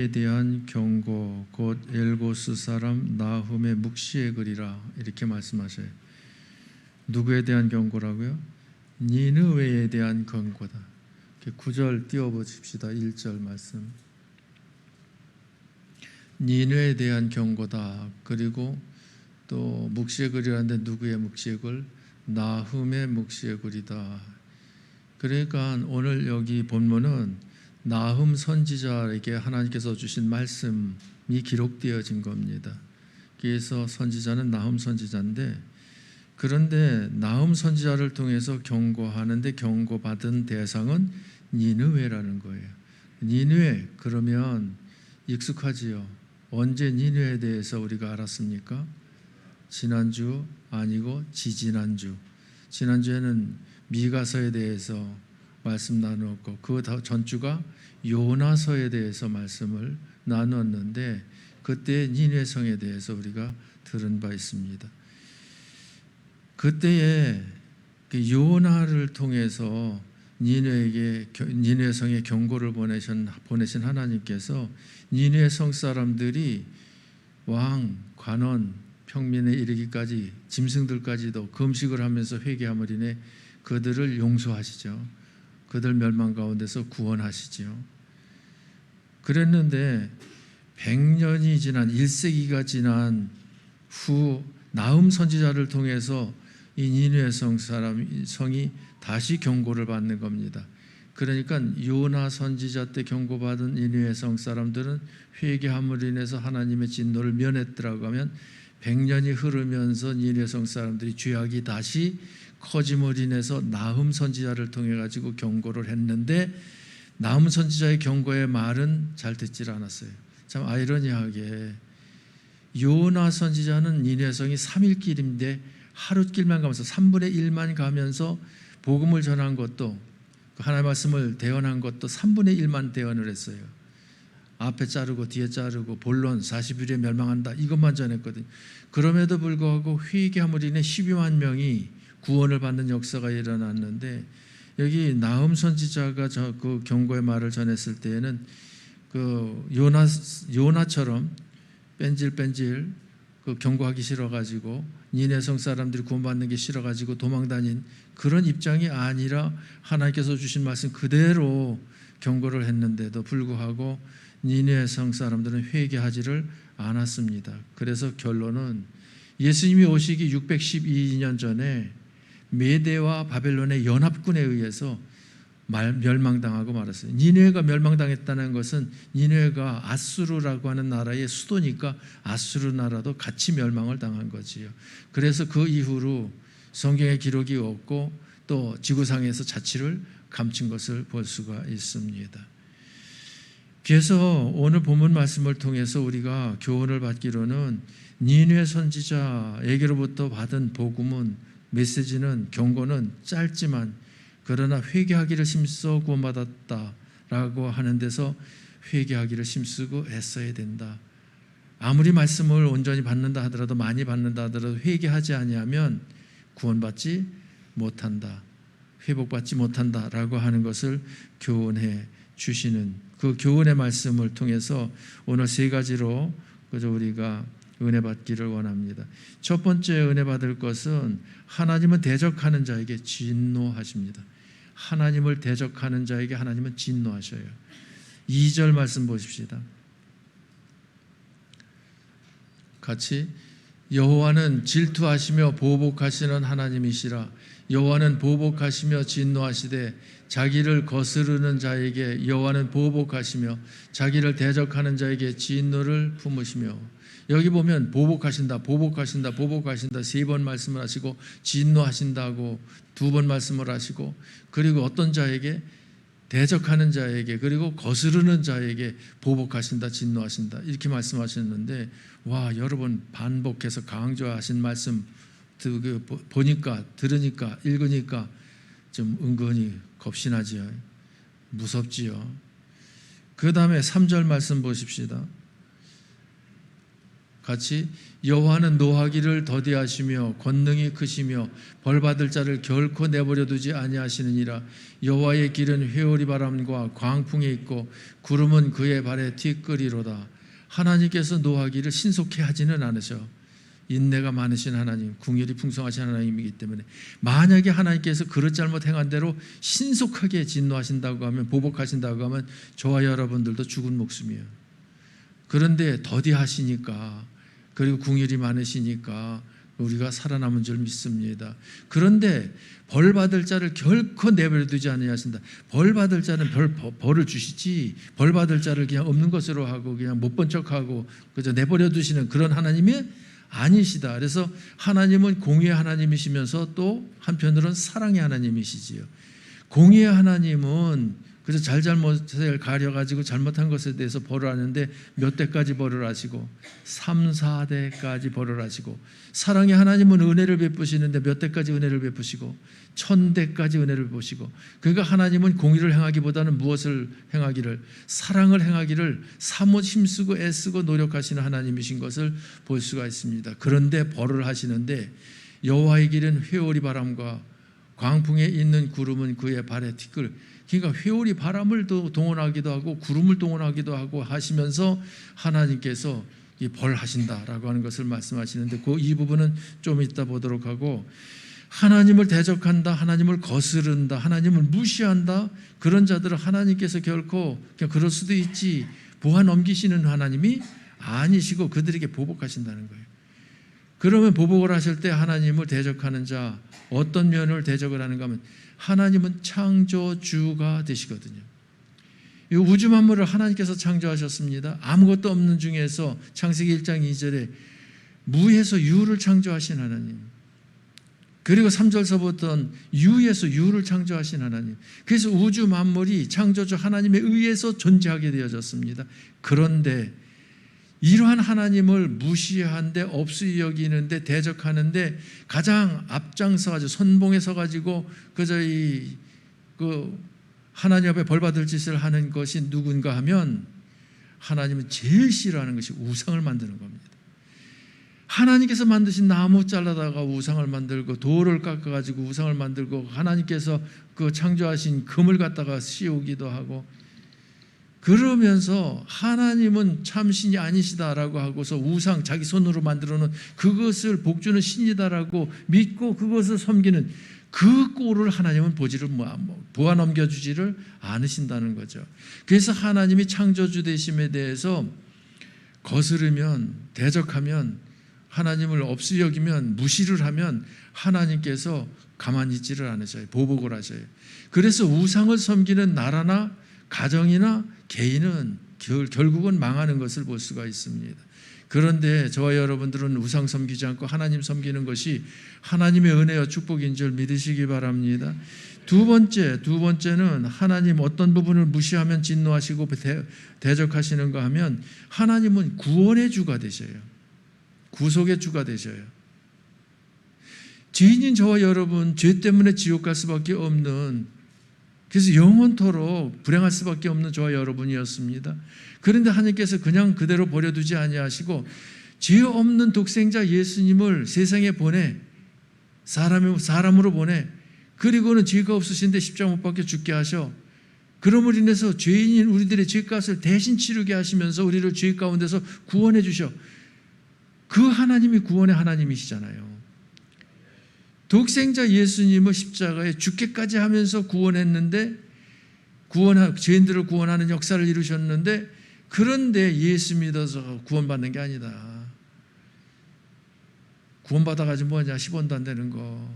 에 대한 경고 곧 엘고스 사람 나훔의 묵시의 글이라 이렇게 말씀하셔요. 누구에 대한 경고라고요? 니느웨에 대한 경고다. 9절 띄워보십시다. 1절 말씀. 니느웨에 대한 경고다. 그리고 또 묵시의 글이라는데 누구의 묵시의 글? 나훔의 묵시의 글이다. 그러니까 오늘 여기 본문은 나훔 선지자에게 하나님께서 주신 말씀이 기록되어진 겁니다. 그래서 선지자는 나훔 선지자인데, 그런데 나훔 선지자를 통해서 경고하는데 경고받은 대상은 니느웨라는 거예요. 니느웨 그러면 익숙하지요. 언제 니느웨에 대해서 우리가 알았습니까? 지난주 아니고 지지난주. 지난주에는 미가서에 대해서 말씀 나누었고 그 전주가 요나서에 대해서 말씀을 나누었는데 그때 니느웨 성에 대해서 우리가 들은 바 있습니다. 그때에 요나를 통해서 니느웨 성에 경고를 보내신 하나님께서 니느웨 성 사람들이 왕, 관원, 평민에 이르기까지 짐승들까지도 금식을 하면서 회개함을 인해 그들을 용서하시죠. 그들 멸망 가운데서 구원하시지요. 그랬는데 100년이 지난 1세기가 지난 후 나훔 선지자를 통해서 이 니느웨 성이 다시 경고를 받는 겁니다. 그러니까 요나 선지자 때 경고받은 니느웨 성 사람들은 회개함으로 인해서 하나님의 진노를 면했더라고 하면 100년이 흐르면서 니느웨 성 사람들이 죄악이 다시 커짐을 인해서 나훔 선지자를 통해 가지고 경고를 했는데 나훔 선지자의 경고의 말은 잘 듣질 않았어요. 참 아이러니하게 요나 선지자는 니느웨 성이 3일 길인데 하루 길만 가면서 3분의 1만 가면서 복음을 전한 것도 하나님의 말씀을 대언한 것도 3분의 1만 대언을 했어요. 앞에 자르고 뒤에 자르고 본론 40일에 멸망한다 이것만 전했거든요. 그럼에도 불구하고 회개함으로 인해 12만 명이 구원을 받는 역사가 일어났는데 여기 나훔 선지자가 그 경고의 말을 전했을 때에는 그 요나처럼 뺀질뺀질 그 경고하기 싫어가지고 니느웨 성 사람들이 구원받는 게 싫어가지고 도망다닌 그런 입장이 아니라 하나님께서 주신 말씀 그대로 경고를 했는데도 불구하고 니느웨 성 사람들은 회개하지를 않았습니다. 그래서 결론은 예수님이 오시기 612년 전에 메대와 바벨론의 연합군에 의해서 멸망당하고 말았어요. 니느웨가 멸망당했다는 것은 니느웨가 아수르라고 하는 나라의 수도니까 아수르 나라도 같이 멸망을 당한 거지요. 그래서 그 이후로 성경의 기록이 없고 또 지구상에서 자취를 감춘 것을 볼 수가 있습니다. 그래서 오늘 본문 말씀을 통해서 우리가 교훈을 받기로는 니느웨 선지자에게로부터 받은 복음은 메시지는 경고는 짧지만 그러나 회개하기를 힘써 구원받았다라고 하는 데서 회개하기를 힘쓰고 애써야 된다. 아무리 말씀을 온전히 받는다 하더라도 많이 받는다 하더라도 회개하지 아니하면 구원받지 못한다. 회복받지 못한다라고 하는 것을 교훈해 주시는 그 교훈의 말씀을 통해서 오늘 세 가지로 그저 우리가 은혜 받기를 원합니다. 첫 번째 은혜 받을 것은 하나님은 대적하는 자에게 진노하십니다. 하나님을 대적하는 자에게 하나님은 진노하셔요. 2절 말씀 보십시다. 같이 여호와는 질투하시며 보복하시는 하나님이시라. 여호와는 보복하시며 진노하시되 자기를 거스르는 자에게 여호와는 보복하시며 자기를 대적하는 자에게 진노를 품으시며. 여기 보면 보복하신다, 보복하신다, 보복하신다 3번 말씀을 하시고 진노하신다고 2번 말씀을 하시고 그리고 어떤 자에게 대적하는 자에게 그리고 거스르는 자에게 보복하신다, 진노하신다 이렇게 말씀하셨는데 와 여러분 반복해서 강조하신 말씀 보니까 들으니까 읽으니까 좀 은근히 겁신하지요. 무섭지요. 그 다음에 3절 말씀 보십시다. 같이 여호와는 노하기를 더디하시며 권능이 크시며 벌받을 자를 결코 내버려 두지 아니하시느니라. 여호와의 길은 회오리 바람과 광풍에 있고 구름은 그의 발에 티끌이로다. 하나님께서 노하기를 신속히 하지는 않으셔. 인내가 많으신 하나님, 긍휼이 풍성하신 하나님이기 때문에 만약에 하나님께서 그릇 잘못 행한 대로 신속하게 진노하신다고 하면, 보복하신다고 하면 저와 여러분들도 죽은 목숨이에요. 그런데 더디하시니까, 그리고 긍휼이 많으시니까 우리가 살아남은 줄 믿습니다. 그런데 벌 받을 자를 결코 내버려 두지 아니하신다. 벌 받을 자는 벌을 주시지, 벌 받을 자를 그냥 없는 것으로 하고 그냥 못 본 척하고 그저 내버려 두시는 그런 하나님이 아니시다. 그래서 하나님은 공의의 하나님이시면서 또 한편으로는 사랑의 하나님이시지요. 공의의 하나님은 그래서 잘못을 가려가지고 잘못한 것에 대해서 벌을 하는데 몇 대까지 벌을 하시고 3, 4대까지 벌을 하시고, 사랑의 하나님은 은혜를 베푸시는데 몇 대까지 은혜를 베푸시고 1000대까지 은혜를 보시고, 그러니까 하나님은 공의를 행하기보다는 무엇을 행하기를, 사랑을 행하기를 사뭇 힘쓰고 애쓰고 노력하시는 하나님이신 것을 볼 수가 있습니다. 그런데 벌을 하시는데 여호와의 길은 회오리 바람과 광풍에 있는 구름은 그의 발에 티끌, 그러니까 회오리 바람을 동원하기도 하고 구름을 동원하기도 하고 하시면서 하나님께서 벌하신다라고 하는 것을 말씀하시는데, 이 부분은 좀 이따 보도록 하고, 하나님을 대적한다, 하나님을 거스른다, 하나님을 무시한다, 그런 자들은 하나님께서 결코 그냥 그럴 수도 있지 보아 넘기시는 하나님이 아니시고 그들에게 보복하신다는 거예요. 그러면 보복을 하실 때 하나님을 대적하는 자, 어떤 면을 대적을 하는가 하면 하나님은 창조주가 되시거든요. 이 우주 만물을 하나님께서 창조하셨습니다. 아무것도 없는 중에서 창세기 1장 2절에 무에서 유를 창조하신 하나님, 그리고 3절서부터 유에서 유를 창조하신 하나님, 그래서 우주 만물이 창조주 하나님에 의해서 존재하게 되어졌습니다. 그런데 이러한 하나님을 무시하는데, 없이 여기는데, 대적하는데 가장 앞장서가지고 선봉에 서가지고 그저 하나님 앞에 벌받을 짓을 하는 것이 누군가 하면, 하나님은 제일 싫어하는 것이 우상을 만드는 겁니다. 하나님께서 만드신 나무 잘라다가 우상을 만들고, 돌을 깎아가지고 우상을 만들고, 하나님께서 그 창조하신 금을 갖다가 씌우기도 하고, 그러면서 하나님은 참신이 아니시다라고 하고서 우상, 자기 손으로 만들어 놓은 그것을 복주는 신이다라고 믿고 그것을 섬기는 그 꼴을 하나님은 보아 넘겨주지를 않으신다는 거죠. 그래서 하나님이 창조주 되심에 대해서 거스르면, 대적하면, 하나님을 없이 여기면, 무시를 하면 하나님께서 가만히 있지를 않으셔요. 보복을 하셔요. 그래서 우상을 섬기는 나라나 가정이나 개인은 결국은 망하는 것을 볼 수가 있습니다. 그런데 저와 여러분들은 우상 섬기지 않고 하나님 섬기는 것이 하나님의 은혜와 축복인 줄 믿으시기 바랍니다. 두 번째는 하나님 어떤 부분을 무시하면 진노하시고 대적하시는가 하면, 하나님은 구원의 주가 되셔요. 구속의 주가 되셔요. 죄인인 저와 여러분, 죄 때문에 지옥 갈 수밖에 없는, 그래서 영원토록 불행할 수밖에 없는 저와 여러분이었습니다. 그런데 하나님께서 그냥 그대로 버려두지 아니하시고 죄 없는 독생자 예수님을 세상에 보내, 사람으로 보내, 그리고는 죄가 없으신데 십자가 못 박혀 죽게 하셔. 그럼으로 인해서 죄인인 우리들의 죄값을 대신 치르게 하시면서 우리를 죄 가운데서 구원해 주셔. 그 하나님이 구원의 하나님이시잖아요. 독생자 예수님을 십자가에 죽게까지 하면서 구원했는데, 죄인들을 구원하는 역사를 이루셨는데, 그런데 예수 믿어서 구원받는 게 아니다. 구원받아가지고 뭐냐, 10원도 안 되는 거.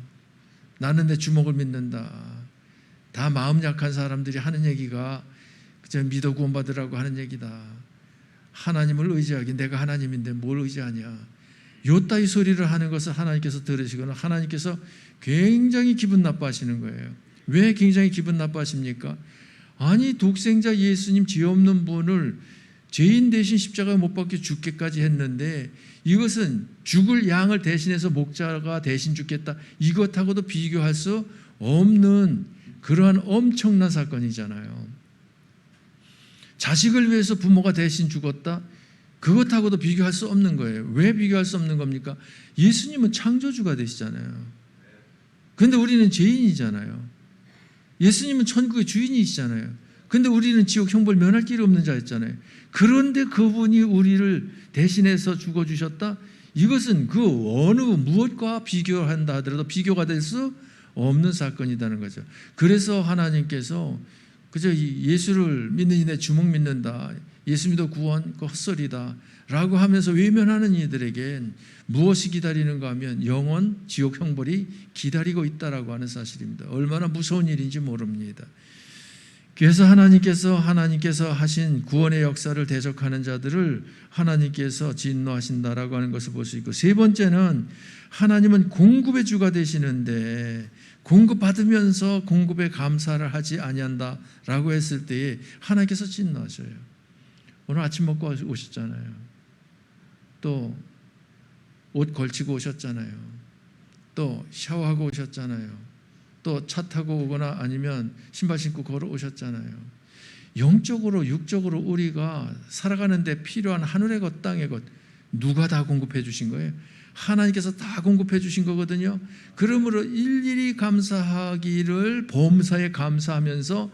나는 내 주먹을 믿는다. 다 마음 약한 사람들이 하는 얘기가 그저 믿어 구원받으라고 하는 얘기다. 하나님을 의지하기, 내가 하나님인데 뭘 의지하냐. 요따위 소리를 하는 것을 하나님께서 들으시거나 하나님께서 굉장히 기분 나빠하시는 거예요. 왜 굉장히 기분 나빠하십니까? 아니, 독생자 예수님 죄 없는 분을 죄인 대신 십자가에 못 박혀 죽게까지 했는데, 이것은 죽을 양을 대신해서 목자가 대신 죽겠다, 이것하고도 비교할 수 없는 그러한 엄청난 사건이잖아요. 자식을 위해서 부모가 대신 죽었다. 그것하고도 비교할 수 없는 거예요. 왜 비교할 수 없는 겁니까? 예수님은 창조주가 되시잖아요. 그런데 우리는 죄인이잖아요. 예수님은 천국의 주인이시잖아요. 그런데 우리는 지옥 형벌 면할 길이 없는 자였잖아요. 그런데 그분이 우리를 대신해서 죽어주셨다? 이것은 그 어느 무엇과 비교한다 하더라도 비교가 될 수 없는 사건이라는 거죠. 그래서 하나님께서 그저 예수를 믿는 이내 주먹 믿는다, 예수 믿어 구원 그 헛소리다 라고 하면서 외면하는 이들에겐 무엇이 기다리는가 하면 영원 지옥 형벌이 기다리고 있다라고 하는 사실입니다. 얼마나 무서운 일인지 모릅니다. 그래서 하나님께서 하신 구원의 역사를 대적하는 자들을 하나님께서 진노하신다라고 하는 것을 볼 수 있고, 세 번째는 하나님은 공급의 주가 되시는데 공급받으면서 공급에 감사를 하지 아니한다라고 했을 때에 하나님께서 진노하셔요. 오늘 아침 먹고 오셨잖아요. 또 옷 걸치고 오셨잖아요. 또 샤워하고 오셨잖아요. 또 차 타고 오거나 아니면 신발 신고 걸어 오셨잖아요. 영적으로 육적으로 우리가 살아가는 데 필요한 하늘의 것 땅의 것 누가 다 공급해 주신 거예요? 하나님께서 다 공급해 주신 거거든요. 그러므로 일일이 감사하기를 범사에 감사하면서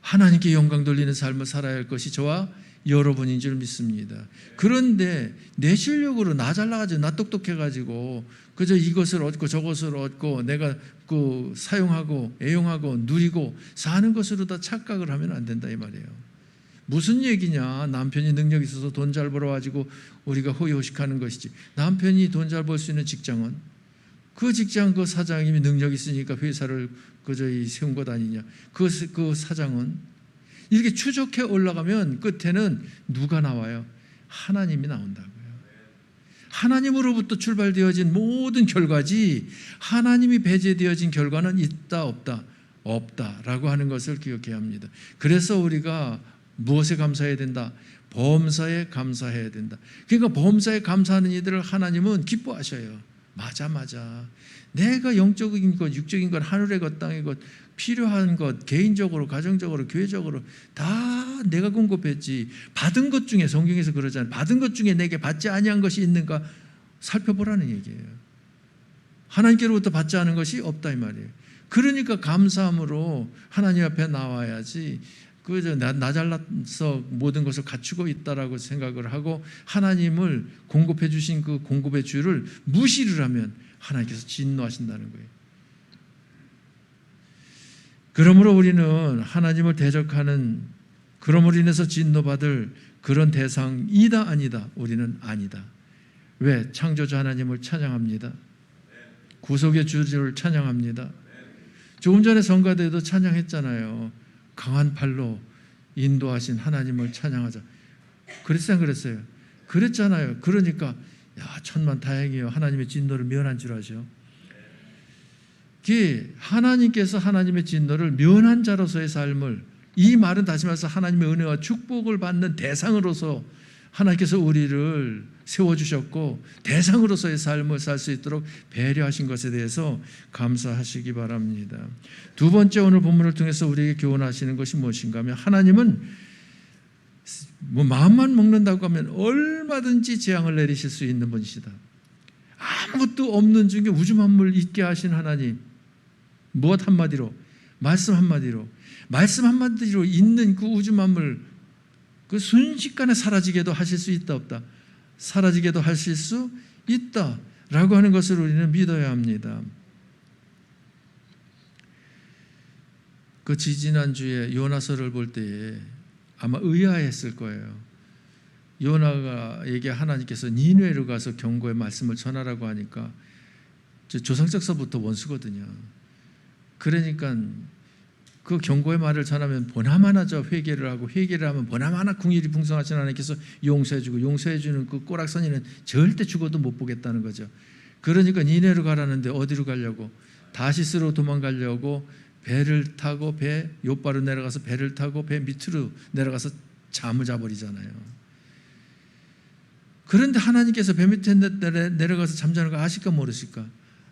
하나님께 영광 돌리는 삶을 살아야 할 것이 저와 여러분인 줄 믿습니다. 그런데 내 실력으로 나 잘나가지고 나 똑똑해가지고 그저 이것을 얻고 저것을 얻고 내가 그 사용하고 애용하고 누리고 사는 것으로 다 착각을 하면 안 된다 이 말이에요. 무슨 얘기냐? 남편이 능력 있어서 돈 잘 벌어가지고 우리가 호의호식하는 것이지. 남편이 돈 잘 벌 수 있는 직장은 그 직장 그 사장님이 능력 있으니까 회사를 그저 세운 것 아니냐? 그 사장은 이렇게 추적해 올라가면 끝에는 누가 나와요? 하나님이 나온다고요. 하나님으로부터 출발되어진 모든 결과지 하나님이 배제되어진 결과는 있다 없다? 없다라고 하는 것을 기억해야 합니다. 그래서 우리가 무엇에 감사해야 된다? 범사에 감사해야 된다. 그러니까 범사에 감사하는 이들을 하나님은 기뻐하셔요. 맞아. 내가 영적인 것, 육적인 것, 하늘의 것, 땅의 것, 필요한 것, 개인적으로, 가정적으로, 교회적으로 다 내가 공급했지. 받은 것 중에 성경에서 그러잖아요. 받은 것 중에 내게 받지 아니한 것이 있는가 살펴보라는 얘기예요. 하나님께로부터 받지 않은 것이 없다 이 말이에요. 그러니까 감사함으로 하나님 앞에 나와야지. 그저 나 잘나서 모든 것을 갖추고 있다라고 생각을 하고 하나님을 공급해 주신 그 공급의 주를 무시를 하면 하나님께서 진노하신다는 거예요. 그러므로 우리는 하나님을 대적하는, 그러므로 인해서 진노받을 그런 대상이다 아니다? 우리는 아니다. 왜? 창조주 하나님을 찬양합니다. 구속의 주를 찬양합니다. 조금 전에 성가대도 찬양했잖아요. 강한 팔로 인도하신 하나님을 찬양하자. 그랬어요, 안 그랬어요? 그랬잖아요. 그러니까 천만 다행이에요. 하나님의 진노를 면한 줄 아죠. 하나님께서 하나님의 진노를 면한 자로서의 삶을, 이 말은 다시 말해서 하나님의 은혜와 축복을 받는 대상으로서 하나님께서 우리를 세워주셨고 대상으로서의 삶을 살 수 있도록 배려하신 것에 대해서 감사하시기 바랍니다. 두 번째, 오늘 본문을 통해서 우리에게 교훈하시는 것이 무엇인가 하면 하나님은 마음만 먹는다고 하면 얼마든지 재앙을 내리실 수 있는 분이시다. 아무것도 없는 중에 우주 만물 있게 하신 하나님, 무엇 한마디로? 말씀 한마디로 있는 그 우주 만물 그 순식간에 사라지게도 하실 수 있다 없다? 사라지게도 하실 수 있다라고 하는 것을 우리는 믿어야 합니다. 그 지지난주에 요나서를 볼 때에 아마 의아했을 거예요. 요나에게 하나님께서 니느웨로 가서 경고의 말씀을 전하라고 하니까 조상적서부터 원수거든요. 그러니까 그 경고의 말을 전하면 보나마나 회개를 하고, 회개를 하면 보나마나 궁일이 풍성하신 하나님께서 용서해주고, 용서해주는 그 꼬락서니는 절대 죽어도 못 보겠다는 거죠. 그러니까 니느웨로 가라는데 어디로 가려고? 다시스로 도망가려고 배를 타고 욥바로 내려가서 배를 타고 배 밑으로 내려가서 잠을 자버리잖아요. 그런데 하나님께서 배 밑에 내려가서 잠자는 거 아실까 모르실까?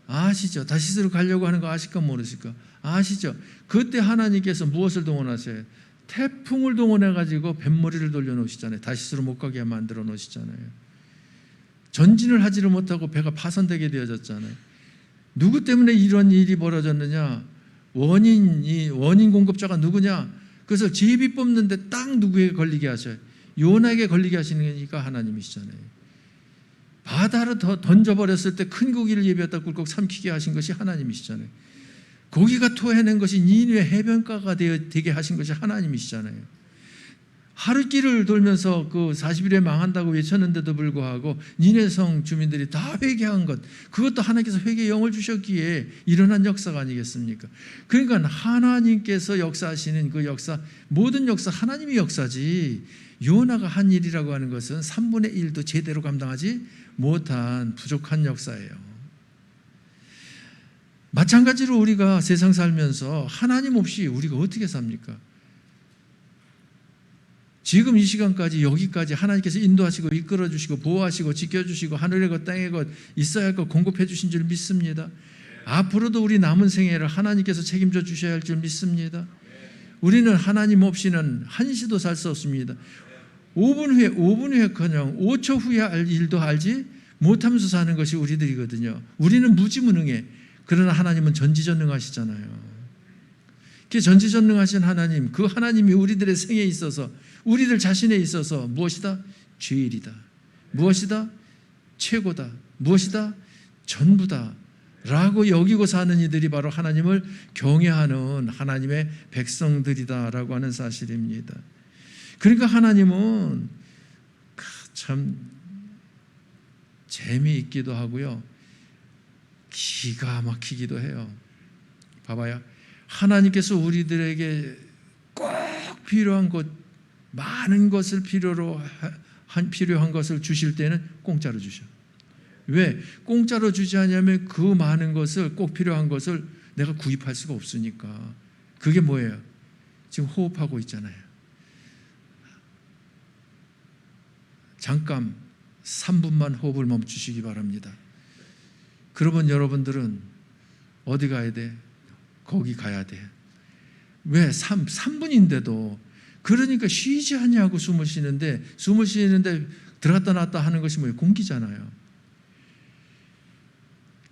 아시죠? 다시스로 가려고 하는 거 아실까 모르실까? 아시죠? 그때 하나님께서 무엇을 동원하세요? 태풍을 동원해 가지고 뱃머리를 돌려 놓으시잖아요. 다시스로 못 가게 만들어 놓으시잖아요. 전진을 하지를 못하고 배가 파손되게 되어졌잖아요. 누구 때문에 이런 일이 벌어졌느냐? 원인 공급자가 누구냐? 그래서 제비 뽑는데 딱 누구에게 걸리게 하셔요? 요나에게 걸리게 하시는 거니까 하나님이시잖아요. 바다로 더 던져버렸을 때 큰 고기를 예비했다 꿀꺽 삼키게 하신 것이 하나님이시잖아요. 고기가 토해낸 것이 니느웨 해변가가 되게 하신 것이 하나님이시잖아요. 하루길을 돌면서 그 40일에 망한다고 외쳤는데도 불구하고 니느웨성 주민들이 다 회개한 것, 그것도 하나님께서 회개의 영을 주셨기에 일어난 역사가 아니겠습니까? 그러니까 하나님께서 역사하시는 그 역사, 모든 역사 하나님의 역사지, 요나가 한 일이라고 하는 것은 3분의 1도 제대로 감당하지 못한 부족한 역사예요. 마찬가지로 우리가 세상 살면서 하나님 없이 우리가 어떻게 삽니까? 지금 이 시간까지 여기까지 하나님께서 인도하시고 이끌어주시고 보호하시고 지켜주시고 하늘의 것 땅의 것 있어야 할 것 공급해 주신 줄 믿습니다. 앞으로도 우리 남은 생애를 하나님께서 책임져 주셔야 할 줄 믿습니다. 우리는 하나님 없이는 한시도 살 수 없습니다. 5분 후에커녕 5초 후에 알 일도 알지 못하면서 사는 것이 우리들이거든요. 우리는 무지무능해. 그러나 하나님은 전지전능하시잖아요. 그 전지전능하신 하나님, 그 하나님이 우리들의 생에 있어서, 우리들 자신에 있어서 무엇이다? 제일이다. 무엇이다? 최고다. 무엇이다? 전부다. 라고 여기고 사는 이들이 바로 하나님을 경외하는 하나님의 백성들이다라고 하는 사실입니다. 그러니까 하나님은 참 재미있기도 하고요, 기가 막히기도 해요. 봐봐요. 하나님께서 우리들에게 꼭 필요한 것, 많은 것을 필요한 것을 주실 때는 공짜로 주셔. 왜? 공짜로 주지 않냐면 그 많은 것을, 꼭 필요한 것을 내가 구입할 수가 없으니까. 그게 뭐예요? 지금 호흡하고 있잖아요. 잠깐 3분만 호흡을 멈추시기 바랍니다. 그러면 여러분들은 어디 가야 돼? 거기 가야 돼. 왜? 3분인데도. 그러니까 쉬지 않냐고 숨을 쉬는데 들어갔다 나왔다 하는 것이 뭐예요? 공기잖아요.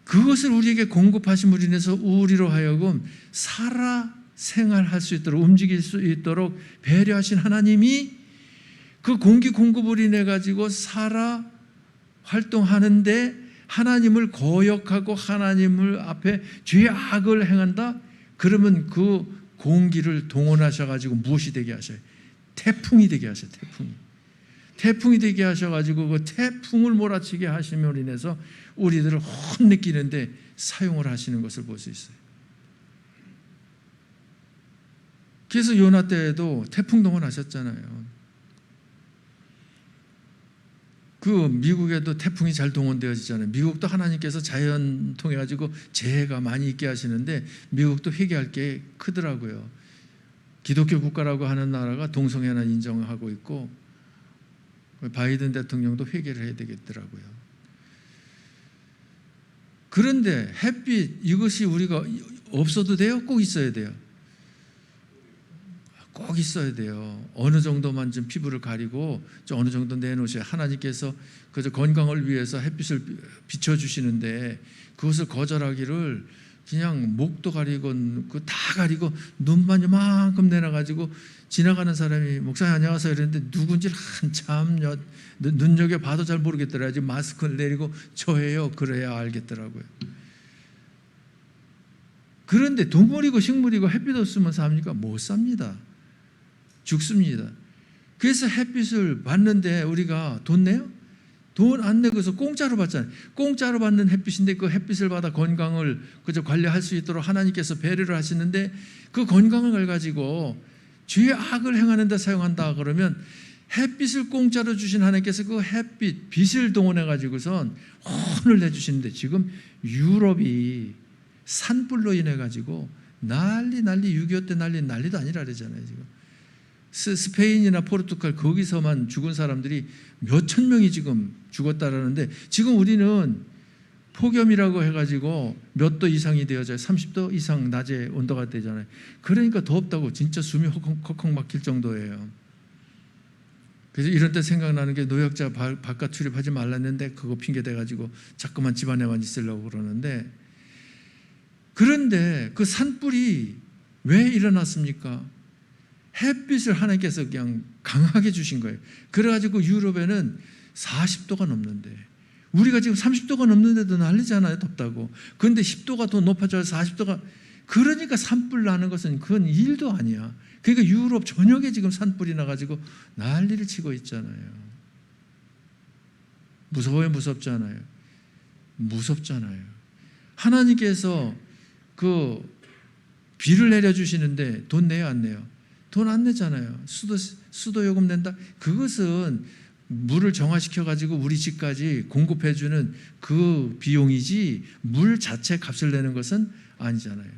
그것을 우리에게 공급하심으로 인해서 우리로 하여금 살아 생활할 수 있도록, 움직일 수 있도록 배려하신 하나님이 그 공기 공급을 인해 가지고 살아 활동하는데 하나님을 거역하고 하나님을 앞에 죄 악을 행한다? 그러면 그 공기를 동원하셔가지고 무엇이 되게 하셔요? 태풍이 되게 하셔요. 태풍이 되게 하셔가지고 그 태풍을 몰아치게 하심으로 인해서 우리들을 혼내키는데 사용을 하시는 것을 볼 수 있어요. 그래서 요나 때에도 태풍 동원하셨잖아요. 그 미국에도 태풍이 잘 동원되어지잖아요. 미국도 하나님께서 자연 통해 가지고 재해가 많이 있게 하시는데 미국도 회개할 게 크더라고요. 기독교 국가라고 하는 나라가 동성애나 인정하고 있고 바이든 대통령도 회개를 해야 되겠더라고요. 그런데 햇빛 이것이 우리가 없어도 돼요? 꼭 있어야 돼요? 꼭 있어야 돼요. 어느 정도만 좀 피부를 가리고 좀 어느 정도 내놓으셔야, 하나님께서 그저 건강을 위해서 햇빛을 비춰주시는데 그것을 거절하기를 그냥 목도 가리고 그 다 가리고 눈만 이만큼 내놔가지고 지나가는 사람이 목사님 안녕하세요 이랬는데 누군지를 한참 눈여겨봐도 잘 모르겠더라고요. 지금 마스크를 내리고 저예요 그래야 알겠더라고요. 그런데 동물이고 식물이고 햇빛 없으면 삽니까? 못 삽니다. 죽습니다. 그래서 햇빛을 받는데 우리가 돈 내요? 돈 안 내고서 공짜로 받잖아요. 공짜로 받는 햇빛인데 그 햇빛을 받아 건강을 그저 관리할 수 있도록 하나님께서 배려를 하시는데 그 건강을 가지고 죄의 악을 행하는 데 사용한다 그러면 햇빛을 공짜로 주신 하나님께서 그 햇빛, 빛을 동원해 가지고선 혼을 내주시는데 지금 유럽이 산불로 인해 가지고 난리 6.25 때 난리도 아니라 그러잖아요. 지금 스페인이나 포르투갈 거기서만 죽은 사람들이 몇천 명이 지금 죽었다라는데 지금 우리는 폭염이라고 해가지고 몇 도 이상이 되어져요. 30도 이상 낮에 온도가 되잖아요. 그러니까 덥다고 진짜 숨이 헉헉 막힐 정도예요. 그래서 이런 때 생각나는 게 노약자 바깥 출입하지 말랐는데 그거 핑계 대가지고 자꾸만 집안에만 있으려고 그러는데, 그런데 그 산불이 왜 일어났습니까? 햇빛을 하나님께서 그냥 강하게 주신 거예요. 그래가지고 유럽에는 40도가 넘는데, 우리가 지금 30도가 넘는데도 난리잖아요, 덥다고. 그런데 10도가 더 높아져서 40도가, 그러니까 산불 나는 것은 그건 일도 아니야. 그러니까 유럽 전역에 지금 산불이 나가지고 난리를 치고 있잖아요. 무서워요, 무섭잖아요. 무섭잖아요. 하나님께서 그 비를 내려주시는데 돈 내요, 안 내요? 돈 안 내잖아요. 수도 요금 낸다? 그것은 물을 정화시켜 가지고 우리 집까지 공급해 주는 그 비용이지 물 자체 값을 내는 것은 아니잖아요.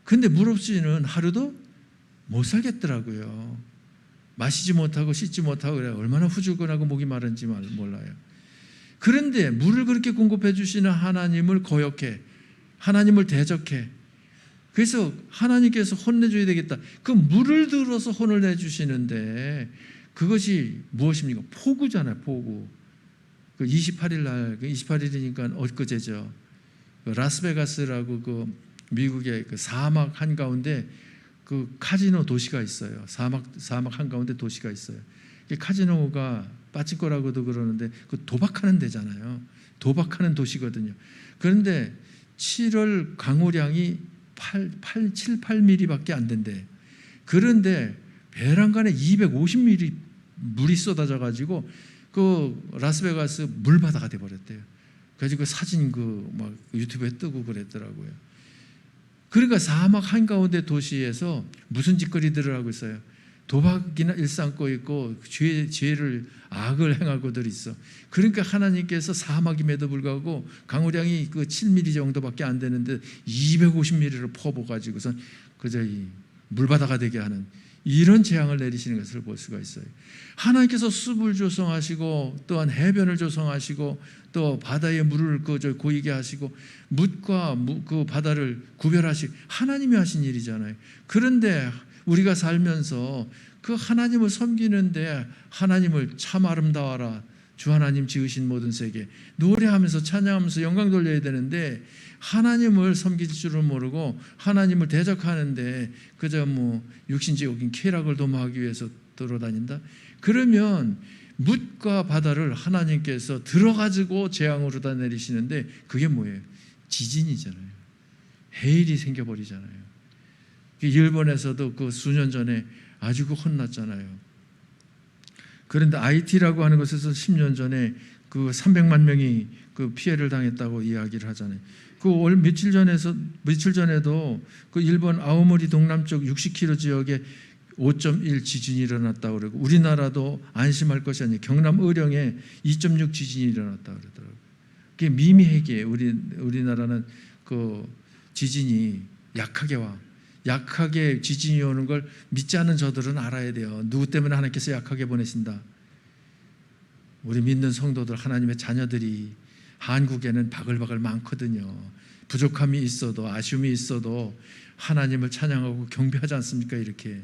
근데 물 없이는 하루도 못 살겠더라고요. 마시지 못하고 씻지 못하고 그래. 얼마나 후줄근하고 목이 마른지 몰라요. 그런데 물을 그렇게 공급해 주시는 하나님을 거역해, 하나님을 대적해. 그래서 하나님께서 혼내줘야 되겠다. 그 물을 들어서 혼을 내주시는데 그것이 무엇입니까? 폭우잖아요, 폭우. 그 28일 날, 28일이니까 엊그제죠. 라스베가스라고 그 미국의 그 사막 한가운데 그 카지노 도시가 있어요. 사막 한가운데 도시가 있어요. 카지노가 빠친코라고도 그러는데 그 도박하는 데잖아요. 도박하는 도시거든요. 그런데 7월 강우량이 7, 8mm밖에 안 된대. 그런데 베란간에 250mm 물이 쏟아져 가지고 그 라스베가스 물바다가 돼 버렸대요. 그래서 그 사진 그 막 유튜브에 뜨고 그랬더라고요. 그러니까 사막 한가운데 도시에서 무슨 짓거리들을 하고 있어요? 도박이나 일삼고 있고 죄를 악을 행하고들 있어. 그러니까 하나님께서 사막임에도 불구하고 강우량이 그 7mm 정도밖에 안 되는데 250mm를 퍼부 가지고서 그저 이 물바다가 되게 하는 이런 재앙을 내리시는 것을 볼 수가 있어요. 하나님께서 숲을 조성하시고 또한 해변을 조성하시고 또 바다의 물을 고이게 하시고 뭇과 그 바다를 구별하시고 하나님이 하신 일이잖아요. 그런데 우리가 살면서 그 하나님을 섬기는데 하나님을 참 아름다워라, 주 하나님 지으신 모든 세계 노래하면서 찬양하면서 영광 돌려야 되는데 하나님을 섬길 줄을 모르고 하나님을 대적하는데 그저 뭐 육신적인 쾌락을 도모하기 위해서 돌아다닌다? 그러면 뭇과 바다를 하나님께서 들어가지고 재앙으로다 내리시는데 그게 뭐예요? 지진이잖아요. 해일이 생겨버리잖아요. 일본에서도 그 수년 전에 아주 혼났잖아요. 그런데 IT라고 하는 것에서 10년 전에 그 300만 명이 그 피해를 당했다고 이야기를 하잖아요. 그 며칠 전에도 그 일본 아오모리 동남쪽 60km 지역에 5.1 지진이 일어났다고 그러고 우리나라도 안심할 것이 아니에요. 경남 의령에 2.6 지진이 일어났다고 그러더라고요. 그게 미미하게 우리나라는 그 지진이 약하게 지진이 오는 걸 믿지 않는 저들은 알아야 돼요. 누구 때문에 하나님께서 약하게 보내신다. 우리 믿는 성도들, 하나님의 자녀들이 한국에는 바글바글 많거든요. 부족함이 있어도 아쉬움이 있어도 하나님을 찬양하고 경배하지 않습니까? 이렇게.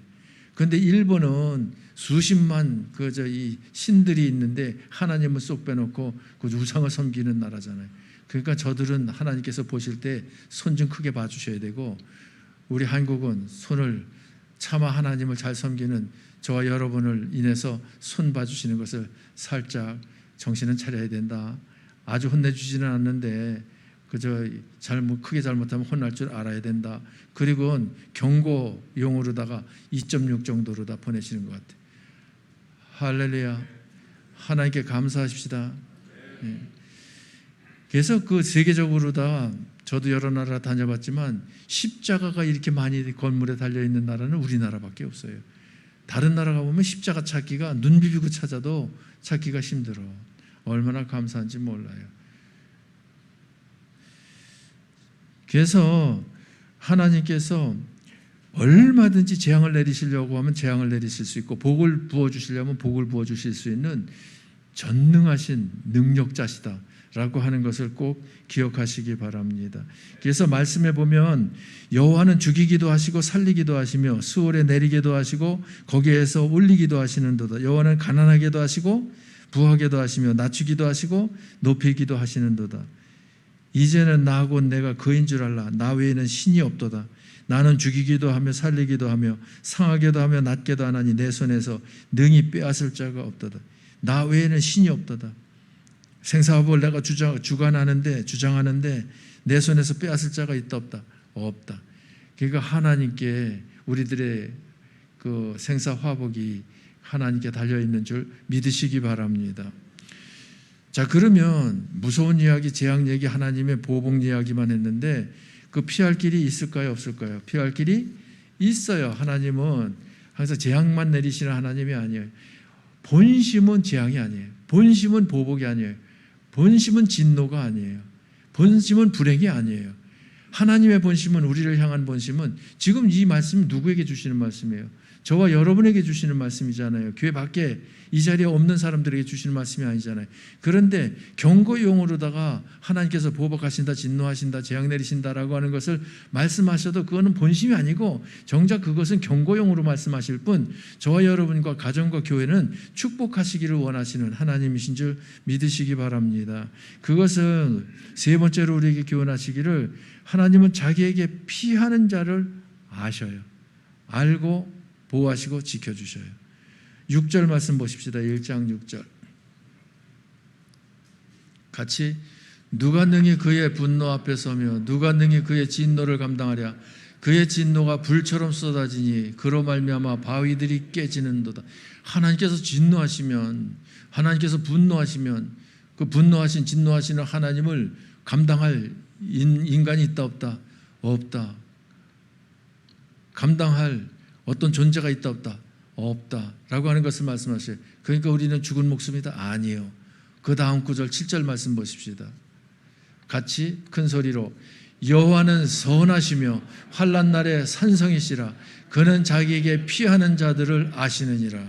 그런데 일본은 수십만 이 신들이 있는데 하나님을 쏙 빼놓고 그 우상을 섬기는 나라잖아요. 그러니까 저들은 하나님께서 보실 때 손 좀 크게 봐주셔야 되고 우리 한국은 손을 차마 하나님을 잘 섬기는 저와 여러분을 인해서 손 봐주시는 것을 살짝 정신은 차려야 된다. 아주 혼내주지는 않는데 그저 크게 잘못하면 혼날 줄 알아야 된다. 그리고 경고용으로다가 2.6 정도로 다 보내시는 것 같아요. 할렐루야. 하나님께 감사하십시다. 네. 그래서 그 세계적으로 다 저도 여러 나라 다녀봤지만 십자가가 이렇게 많이 건물에 달려있는 나라는 우리나라밖에 없어요. 다른 나라 가보면 십자가 찾기가 눈 비비고 찾아도 찾기가 힘들어. 얼마나 감사한지 몰라요. 그래서 하나님께서 얼마든지 재앙을 내리시려고 하면 재앙을 내리실 수 있고 복을 부어주시려면 복을 부어주실 수 있는 전능하신 능력자시다. 라고 하는 것을 꼭 기억하시기 바랍니다. 그래서 말씀해 보면 여호와는 죽이기도 하시고 살리기도 하시며 수월에 내리기도 하시고 거기에서 올리기도 하시는도다. 여호와는 가난하게도 하시고 부하게도 하시며 낮추기도 하시고 높이기도 하시는도다. 이제는 나 곧 내가 그인 줄 알라. 나 외에는 신이 없도다. 나는 죽이기도 하며 살리기도 하며 상하게도 하며 낮게도 하나니 내 손에서 능히 빼앗을 자가 없도다. 나 외에는 신이 없도다. 생사업을 내가 주장하는데 내 손에서 빼앗을 자가 있다 없다? 없다. 그러니까 하나님께 우리들의 그 생사화복이 하나님께 달려있는 줄 믿으시기 바랍니다. 자, 그러면 무서운 이야기, 재앙 얘기, 하나님의 보복 이야기만 했는데 그 피할 길이 있을까요, 없을까요? 피할 길이 있어요. 하나님은 항상 재앙만 내리시는 하나님이 아니에요. 본심은 재앙이 아니에요. 본심은 보복이 아니에요. 본심은 진노가 아니에요. 본심은 불행이 아니에요. 하나님의 본심은, 우리를 향한 본심은, 지금 이 말씀이 누구에게 주시는 말씀이에요? 저와 여러분에게 주시는 말씀이잖아요. 교회 밖에 이 자리에 없는 사람들에게 주시는 말씀이 아니잖아요. 그런데 경고용으로다가 하나님께서 보복하신다, 진노하신다, 재앙 내리신다라고 하는 것을 말씀하셔도 그거는 본심이 아니고 정작 그것은 경고용으로 말씀하실 뿐, 저와 여러분과 가정과 교회는 축복하시기를 원하시는 하나님이신 줄 믿으시기 바랍니다. 그것은 세 번째로 우리에게 교훈하시기를, 하나님은 자기에게 피하는 자를 아셔요. 알고 보호하시고 지켜주셔요. 6절 말씀 보십시다. 1장 6절 같이, 누가 능히 그의 분노 앞에 서며 누가 능히 그의 진노를 감당하랴. 그의 진노가 불처럼 쏟아지니 그로 말미암아 바위들이 깨지는도다. 하나님께서 진노하시면, 하나님께서 분노하시면 그 분노하신 진노하시는 하나님을 감당할 인간이 있다 없다? 없다. 감당할 어떤 존재가 있다 없다? 없다라고 하는 것을 말씀하셔요. 그러니까 우리는 죽은 목숨이다? 아니에요. 그 다음 구절 7절 말씀 보십시다. 같이 큰 소리로, 여호와는 선하시며 환난 날에 산성이시라. 그는 자기에게 피하는 자들을 아시느니라.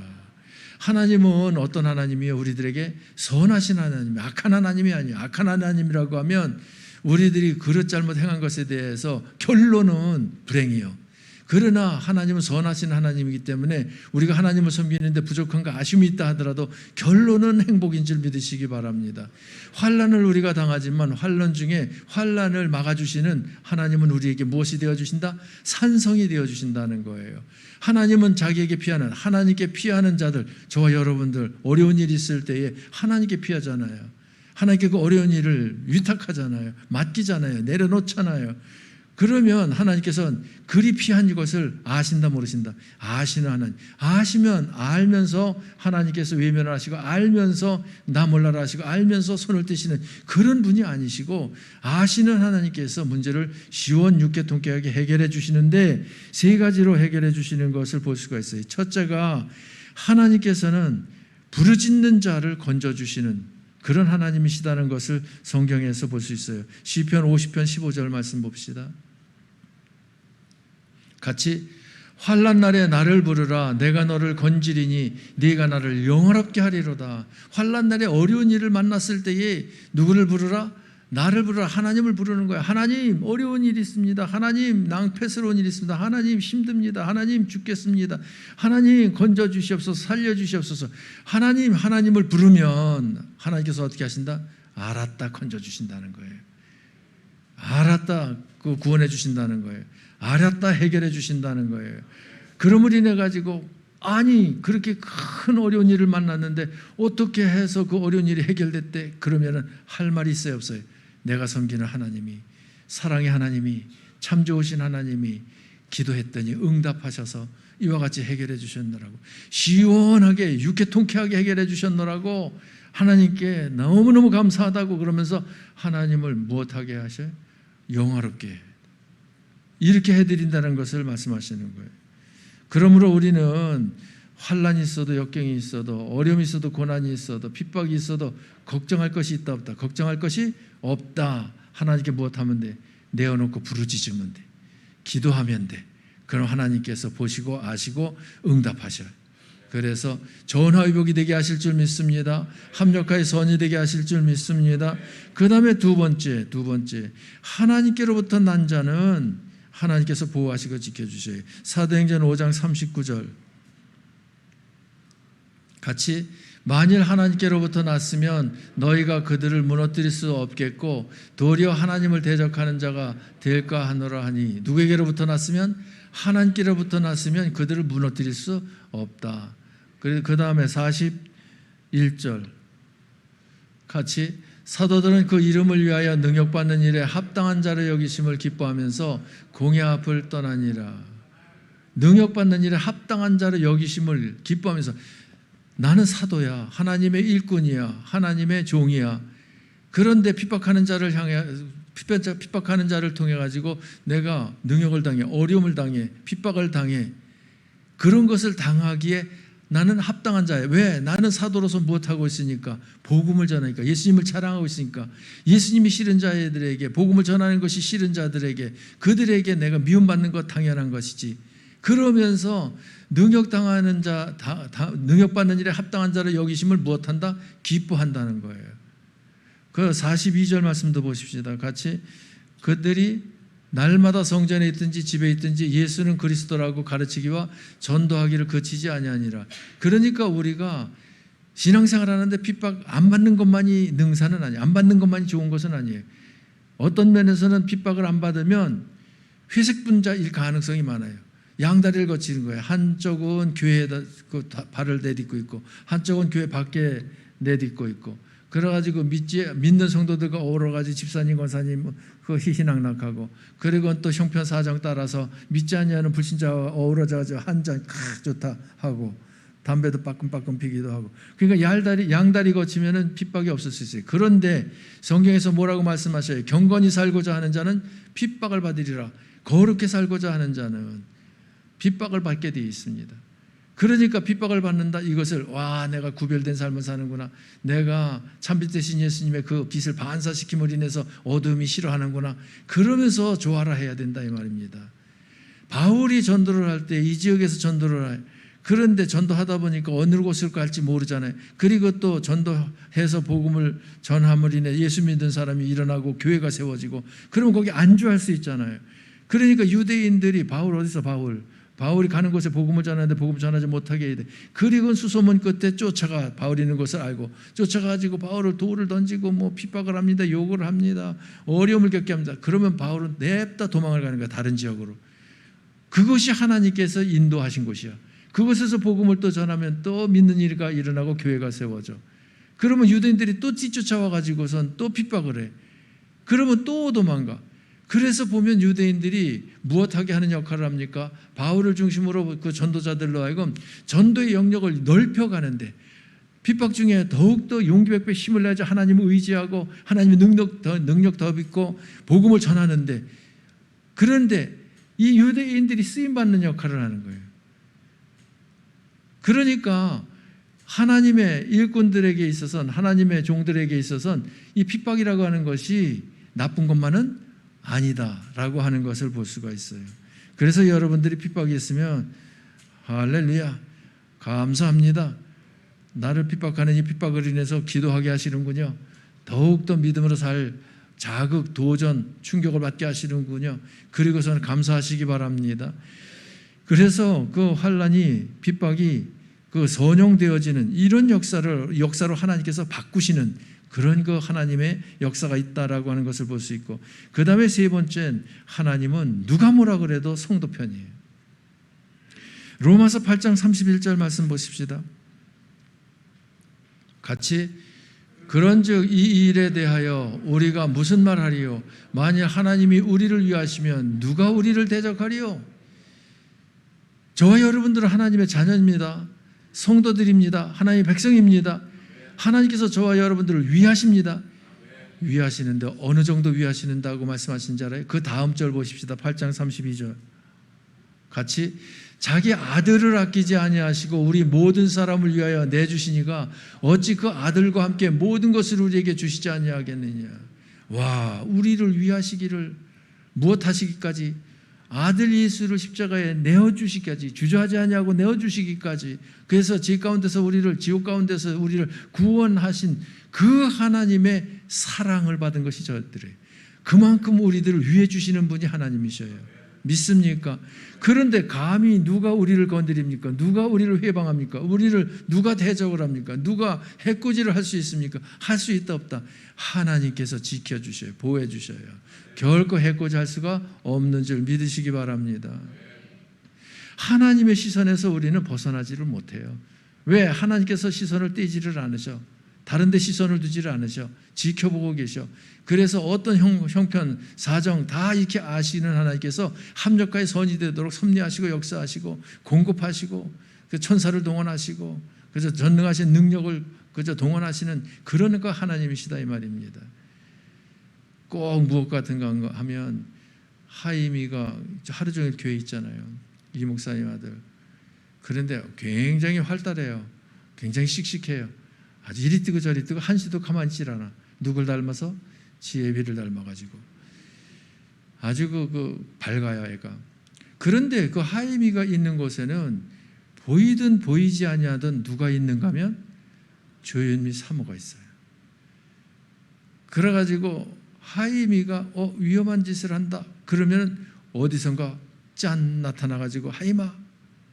하나님은 어떤 하나님이에요? 우리들에게 선하신 하나님, 악한 하나님이 아니에요. 악한 하나님이라고 하면 우리들이 그릇 잘못 행한 것에 대해서 결론은 불행이에요. 그러나 하나님은 선하신 하나님이기 때문에 우리가 하나님을 섬기는데 부족한 거 아쉬움이 있다 하더라도 결론은 행복인 줄 믿으시기 바랍니다. 환난을 우리가 당하지만 환난 중에 환난을 막아주시는 하나님은 우리에게 무엇이 되어주신다? 산성이 되어주신다는 거예요. 하나님은 자기에게 피하는, 하나님께 피하는 자들, 저와 여러분들 어려운 일이 있을 때에 하나님께 피하잖아요. 하나님께 그 어려운 일을 위탁하잖아요. 맡기잖아요. 내려놓잖아요. 그러면 하나님께서는 그리 피한 이것을 아신다 모르신다? 아시는 하나님. 아시면 알면서 하나님께서 외면을 하시고, 알면서 나 몰라라 하시고, 알면서 손을 떼시는 그런 분이 아니시고, 아시는 하나님께서 문제를 시원육개 통쾌하게 해결해 주시는데 세 가지로 해결해 주시는 것을 볼 수가 있어요. 첫째가, 하나님께서는 부르짖는 자를 건져주시는 그런 하나님이시다는 것을 성경에서 볼 수 있어요. 시편 50편 15절 말씀 봅시다. 같이, 환난 날에 나를 부르라. 내가 너를 건지리니 네가 나를 영화롭게 하리로다. 환난 날에 어려운 일을 만났을 때에 누구를 부르라? 나를 부르라. 하나님을 부르는 거야. 하나님, 어려운 일이 있습니다. 하나님, 낭패스러운 일이 있습니다. 하나님, 힘듭니다. 하나님, 죽겠습니다. 하나님, 건져주시옵소서, 살려주시옵소서. 하나님을 부르면 하나님께서 어떻게 하신다? 알았다, 건져주신다는 거예요. 알았다, 그 구원해 주신다는 거예요. 알았다, 해결해 주신다는 거예요. 그러므로 인해 가지고, 아니 그렇게 큰 어려운 일을 만났는데 어떻게 해서 그 어려운 일이 해결됐대? 그러면은 할 말이 있어요, 없어요? 내가 섬기는 하나님이, 사랑의 하나님이, 참 좋으신 하나님이 기도했더니 응답하셔서 이와 같이 해결해 주셨노라고, 시원하게 육회 통쾌하게 해결해 주셨노라고 하나님께 너무너무 감사하다고 그러면서 하나님을 무엇하게 하셔요? 영화롭게 이렇게 해드린다는 것을 말씀하시는 거예요. 그러므로 우리는 환난이 있어도, 역경이 있어도, 어려움이 있어도, 고난이 있어도, 핍박이 있어도 걱정할 것이 있다 없다? 걱정할 것이 없다. 하나님께 무엇하면 돼? 내어놓고 부르짖으면 돼. 기도하면 돼. 그럼 하나님께서 보시고 아시고 응답하셔요. 그래서 전화위복이 되게 하실 줄 믿습니다. 합력하여 선이 되게 하실 줄 믿습니다. 그 다음에 두 번째, 하나님께로부터 난 자는 하나님께서 보호하시고 지켜주셔요. 사도행전 5장 39절 같이, 만일 하나님께로부터 났으면 너희가 그들을 무너뜨릴 수 없겠고 도리어 하나님을 대적하는 자가 될까 하노라 하니, 누구에게로부터 났으면? 하나님께로부터 났으면 그들을 무너뜨릴 수 없다. 그 다음에 41절 같이, 사도들은 그 이름을 위하여 능력받는 일에 합당한 자를 여기심을 기뻐하면서 공의 앞을 떠나니라. 능력받는 일에 합당한 자를 여기심을 기뻐하면서, 나는 사도야, 하나님의 일꾼이야, 하나님의 종이야. 그런데 핍박하는 자를 향해, 핍박하는 자를 통해 가지고 내가 능력을 당해, 어려움을 당해, 핍박을 당해. 그런 것을 당하기에 나는 합당한 자예요. 왜? 나는 사도로서 무엇하고 있으니까? 복음을 전하니까, 예수님을 자랑하고 있으니까. 예수님이 싫은 자들에게 복음을 전하는 것이 싫은 자들에게, 그들에게 내가 미움받는 것 당연한 것이지. 그러면서 능력당하는 자, 능력받는 일에 합당한 자를 여기심을 무엇한다? 기뻐한다는 거예요. 그 42절 말씀도 보십시다. 같이, 그들이 날마다 성전에 있든지 집에 있든지 예수는 그리스도라고 가르치기와 전도하기를 그치지 아니하니라. 그러니까 우리가 신앙생활 하는데 핍박 안 받는 것만이 능사는 아니에요. 안 받는 것만이 좋은 것은 아니에요. 어떤 면에서는 핍박을 안 받으면 회색분자일 가능성이 많아요. 양다리를 거치는 거예요. 한쪽은 교회에다 발을 내딛고 있고, 한쪽은 교회 밖에 내딛고 있고, 그래가지고 믿는 성도들과 어우러가지고 집사님, 권사님 그 희희낙낙하고, 그리고 또 형편 사정 따라서 믿지 아니하는 불신자와 어우러져가지고 한 잔 좋다 하고, 담배도 빠끔빠끔 피기도 하고. 그러니까 양다리 거치면은 핍박이 없을 수 있어요. 그런데 성경에서 뭐라고 말씀하셔요? 경건히 살고자 하는 자는 핍박을 받으리라. 거룩히 살고자 하는 자는 핍박을 받게 되어 있습니다. 그러니까 핍박을 받는다, 이것을 내가 구별된 삶을 사는구나, 내가 참빛 대신 예수님의 그 빛을 반사시킴으로 인해서 어둠이 싫어하는구나, 그러면서 조화라 해야 된다 이 말입니다. 바울이 전도를 할 때 이 지역에서 전도를 해요. 그런데 전도하다 보니까 어느 곳을 갈지 모르잖아요. 그리고 또 전도해서 복음을 전함으로 인해 예수 믿는 사람이 일어나고 교회가 세워지고, 그러면 거기 안주할 수 있잖아요. 그러니까 유대인들이 바울이 가는 곳에 복음을 전하는데 복음 전하지 못하게 해야 돼. 그리고 수소문 끝에 쫓아가, 바울이 있는 것을 알고 쫓아가지고 바울을 돌을 던지고 핍박을 합니다. 욕을 합니다. 어려움을 겪게 합니다. 그러면 바울은 냅다 도망을 가는 거야, 다른 지역으로. 그것이 하나님께서 인도하신 곳이야. 그곳에서 복음을 또 전하면 또 믿는 일가 일어나고 교회가 세워져. 그러면 유대인들이 또 쫓아와 가지고선 또 핍박을 해. 그러면 또 도망가. 그래서 보면 유대인들이 무엇하게 하는 역할을 합니까? 바울을 중심으로 그 전도자들로 하여금 전도의 영역을 넓혀가는데, 핍박 중에 더욱더 용기 백배 힘을 내서 하나님을 의지하고 하나님의 능력 더 믿고 복음을 전하는데, 그런데 이 유대인들이 쓰임받는 역할을 하는 거예요. 그러니까 하나님의 일꾼들에게 있어서는, 하나님의 종들에게 있어서는 이 핍박이라고 하는 것이 나쁜 것만은 아니다라고 하는 것을 볼 수가 있어요. 그래서 여러분들이 핍박이 있으면 할렐루야, 감사합니다. 나를 핍박하는 이 핍박을 인해서 기도하게 하시는군요. 더욱더 믿음으로 살 자극, 도전, 충격을 받게 하시는군요. 그리고서는 감사하시기 바랍니다. 그래서 그 환난이, 핍박이 그 선용되어지는 이런 역사로 하나님께서 바꾸시는 그런 그 하나님의 역사가 있다라고 하는 것을 볼 수 있고, 그 다음에 세 번째는 하나님은 누가 뭐라 그래도 성도 편이에요. 로마서 8장 31절 말씀 보십시다. 같이, 그런즉 이 일에 대하여 우리가 무슨 말하리요? 만일 하나님이 우리를 위하시면 누가 우리를 대적하리요? 저와 여러분들은 하나님의 자녀입니다. 성도들입니다. 하나님의 백성입니다. 하나님께서 저와 여러분들을 위하십니다. 위하시는데 어느 정도 위하시는다고 말씀하신 줄 알아요? 그 다음 절 보십시다. 8장 32절 같이, 자기 아들을 아끼지 아니하시고 우리 모든 사람을 위하여 내주시니가 어찌 그 아들과 함께 모든 것을 우리에게 주시지 아니하겠느냐. 우리를 위하시기를, 무엇하시기까지, 아들 예수를 십자가에 내어주시기까지, 주저하지 아니하고 내어주시기까지, 그래서 지 가운데서 우리를, 지옥 가운데서 우리를 구원하신 그 하나님의 사랑을 받은 것이 저들이에요. 그만큼 우리들을 위해 주시는 분이 하나님이셔요. 믿습니까? 그런데 감히 누가 우리를 건드립니까? 누가 우리를 회방합니까? 우리를 누가 대적을 합니까? 누가 해코지를 할 수 있습니까? 할 수 있다 없다. 하나님께서 지켜주셔요. 보호해 주셔요. 결코 해코지할 수가 없는 줄 믿으시기 바랍니다. 하나님의 시선에서 우리는 벗어나지를 못해요. 왜? 하나님께서 시선을 떼지를 않으셔. 다른 데 시선을 두지를 않으셔. 지켜보고 계셔. 그래서 어떤 형편, 사정 다 이렇게 아시는 하나님께서 합력하여 선이 되도록 섭리하시고 역사하시고 공급하시고 그 천사를 동원하시고 그래서 전능하신 능력을 그저 동원하시는 그런 거 하나님이시다 이 말입니다. 꼭 무엇 같은 거 하면 하임이가 하루 종일 교회 있잖아요. 이 목사님 아들. 그런데 굉장히 활달해요. 굉장히 씩씩해요. 아주 이리 뜨고 저리 뜨고 한시도 가만히 있질 않아. 누굴 닮아서? 지혜비를 닮아가지고 아주 밝아요 애가. 그런데 그 하임이가 있는 곳에는 보이든 보이지 아니하든 누가 있는가 하면 조윤미 사모가 있어요. 그래가지고 하임이가 위험한 짓을 한다 그러면 어디선가 짠 나타나가지고 하임아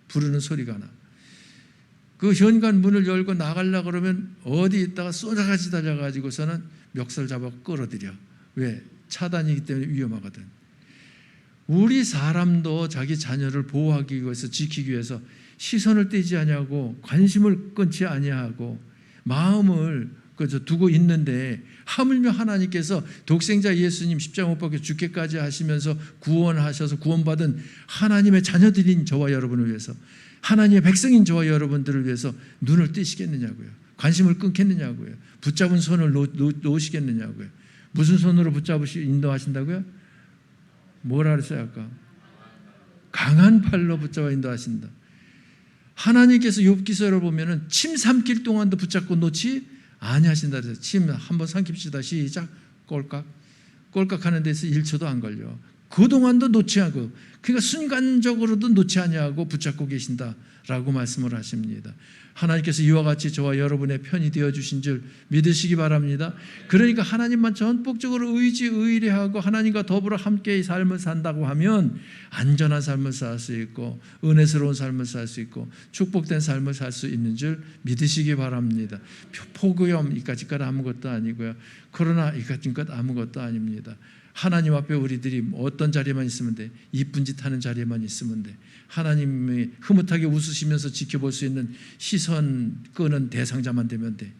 부르는 소리가 나. 그 현관 문을 열고 나가려고 그러면 어디 있다가 쏟아가지 달려가지고서는 멱살 잡아 끌어들여. 왜? 차단이기 때문에 위험하거든. 우리 사람도 자기 자녀를 보호하기 위해서, 지키기 위해서 시선을 떼지 아니하고 관심을 끊지 아니하고 마음을 두고 있는데, 하물며 하나님께서 독생자 예수님 십자가 못 박혀 죽게까지 하시면서 구원하셔서 구원받은 하나님의 자녀들인 저와 여러분을 위해서, 하나님의 백성인 저와 여러분들을 위해서 눈을 떼시겠느냐고요. 관심을 끊겠느냐고요. 붙잡은 손을 놓으시겠느냐고요. 무슨 손으로 인도하신다고요? 뭐라 그랬어요 아까? 강한 팔로 붙잡아 인도하신다. 하나님께서 욥기서를 보면은 침 삼킬 동안도 붙잡고 놓지 아니하신다 그래서 침 한번 삼킵시다. 시작. 꼴깍. 꼴깍 하는 데서 1초도 안 걸려. 그동안도 놓지 않고, 그러니까 순간적으로도 놓지 아니하고 붙잡고 계신다라고 말씀을 하십니다. 하나님께서 이와 같이 저와 여러분의 편이 되어주신 줄 믿으시기 바랍니다. 그러니까 하나님만 전폭적으로 의뢰하고 하나님과 더불어 함께 삶을 산다고 하면 안전한 삶을 살 수 있고 은혜스러운 삶을 살 수 있고 축복된 삶을 살 수 있는 줄 믿으시기 바랍니다. 폭염 이까짓 것 아무것도 아니고요. 코로나 이까짓 것 아무것도 아닙니다. 하나님 앞에 우리들이 어떤 자리에만 있으면 돼. 이쁜 짓 하는 자리에만 있으면 돼. 하나님이 흐뭇하게 웃으시면서 지켜볼 수 있는 시선 끄는 대상자만 되면 돼.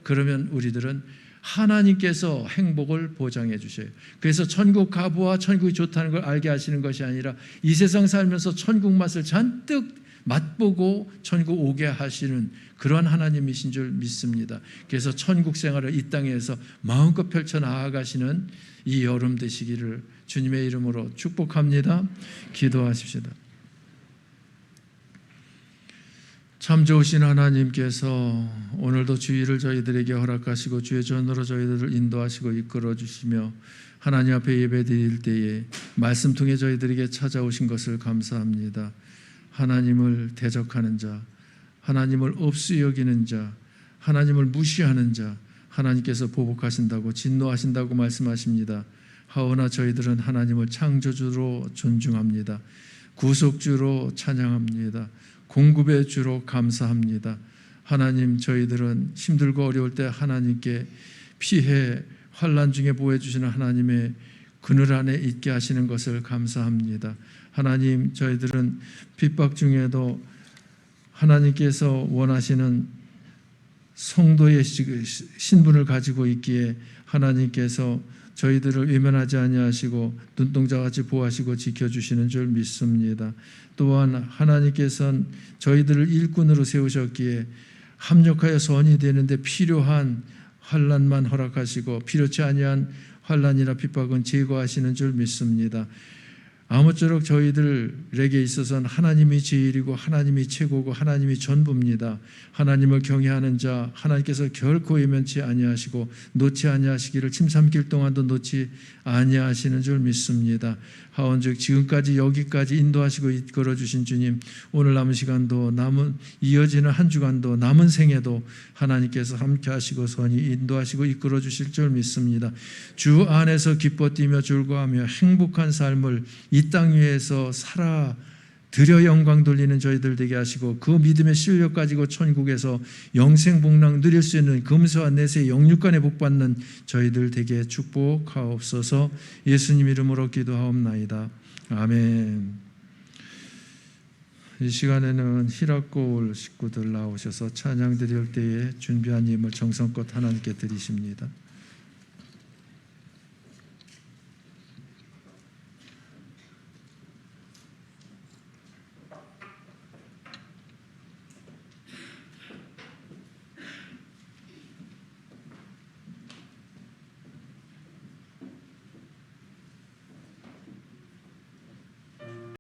그러면 우리들은 하나님께서 행복을 보장해 주셔요. 그래서 천국 가부와 천국이 좋다는 걸 알게 하시는 것이 아니라 이 세상 살면서 천국 맛을 잔뜩 맛보고 천국 오게 하시는 그러한 하나님이신 줄 믿습니다. 그래서 천국 생활을 이 땅에서 마음껏 펼쳐 나아가시는 이 여름 되시기를 주님의 이름으로 축복합니다. 기도하십시다. 참 좋으신 하나님께서 오늘도 주의를 저희들에게 허락하시고 주의 전으로 저희들을 인도하시고 이끌어 주시며 하나님 앞에 예배드릴 때에 말씀 통해 저희들에게 찾아오신 것을 감사합니다. 하나님을 대적하는 자, 하나님을 없이 여기는 자, 하나님을 무시하는 자, 하나님께서 보복하신다고 진노하신다고 말씀하십니다. 하오나 저희들은 하나님을 창조주로 존중합니다. 구속주로 찬양합니다. 공급의 주로 감사합니다. 하나님, 저희들은 힘들고 어려울 때 하나님께 피해 환난 중에 보호해 주시는 하나님의 그늘 안에 있게 하시는 것을 감사합니다. 하나님, 저희들은 핍박 중에도 하나님께서 원하시는 성도의 신분을 가지고 있기에 하나님께서 저희들을 외면하지 아니하시고 눈동자같이 보호하시고 지켜주시는 줄 믿습니다. 또한 하나님께서는 저희들을 일꾼으로 세우셨기에 합력하여 선이 되는데 필요한 환난만 허락하시고 필요치 아니한 환난이나 핍박은 제거하시는 줄 믿습니다. 아무쪼록 저희들에게 있어서는 하나님이 제일이고 하나님이 최고고 하나님이 전부입니다. 하나님을 경외하는 자 하나님께서 결코 외면치 아니하시고 놓지 아니하시기를 침삼킬 동안도 놓지 아니하시는 줄 믿습니다. 하온즉 지금까지 여기까지 인도하시고 이끌어 주신 주님, 오늘 남은 시간도 남은 이어지는 한 주간도 남은 생에도 하나님께서 함께 하시고 선히 인도하시고 이끌어 주실 줄 믿습니다. 주 안에서 기뻐 뛰며 즐거워하며 행복한 삶을 이 땅 위에서 살아 드려 영광 돌리는 저희들 되게 하시고, 그 믿음의 실력 가지고 천국에서 영생복락 누릴 수 있는 금세와 내세 영육간에 복받는 저희들 되게 축복하옵소서. 예수님 이름으로 기도하옵나이다. 아멘. 이 시간에는 희락고울 식구들 나오셔서 찬양 드릴 때에 준비한 예물 정성껏 하나님께 드리십니다.